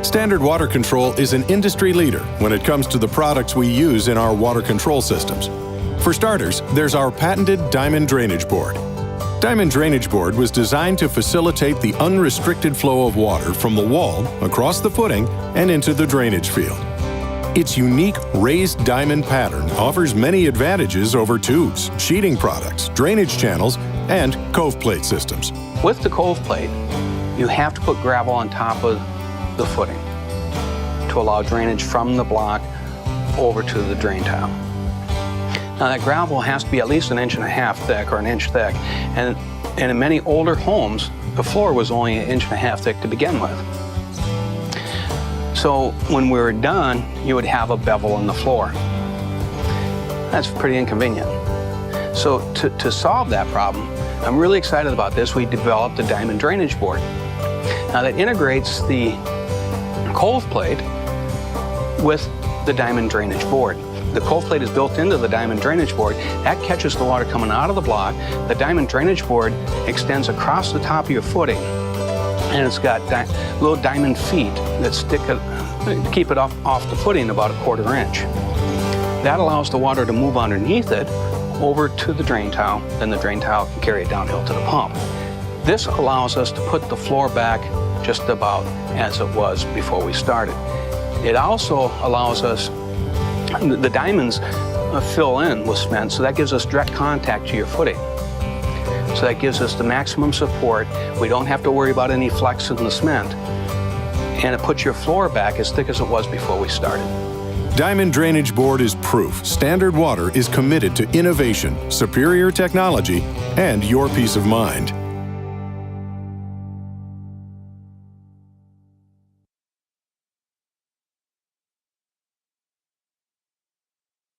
Standard Water Control is an industry leader when it comes to the products we use in our water control systems. For starters, there's our patented Diamond Drainage Board. Diamond Drainage Board was designed to facilitate the unrestricted flow of water from the wall, across the footing, and into the drainage field. Its unique raised diamond pattern offers many advantages over tubes, sheeting products, drainage channels, and cove plate systems. With the cove plate, you have to put gravel on top of the footing to allow drainage from the block over to the drain tile. Now that gravel has to be at least 1.5 inches thick or 1 inch thick, and in many older homes, the floor was only 1.5 inches thick to begin with. So when we were done, you would have a bevel in the floor. That's pretty inconvenient. So to solve that problem, I'm really excited about this. We developed a Diamond Drainage Board. Now that integrates the cove plate with the Diamond Drainage Board. The cove plate is built into the Diamond Drainage Board. That catches the water coming out of the block. The Diamond Drainage Board extends across the top of your footing, and it's got little diamond feet that keep it off the footing about 1/4 inch. That allows the water to move underneath it over to the drain tile, then the drain tile can carry it downhill to the pump. This allows us to put the floor back just about as it was before we started. It also allows us, the diamonds fill in with cement, so that gives us direct contact to your footing. So that gives us the maximum support. We don't have to worry about any flex in the cement. And it puts your floor back as thick as it was before we started. Diamond Drainage Board is proof Standard Water is committed to innovation, superior technology, and your peace of mind.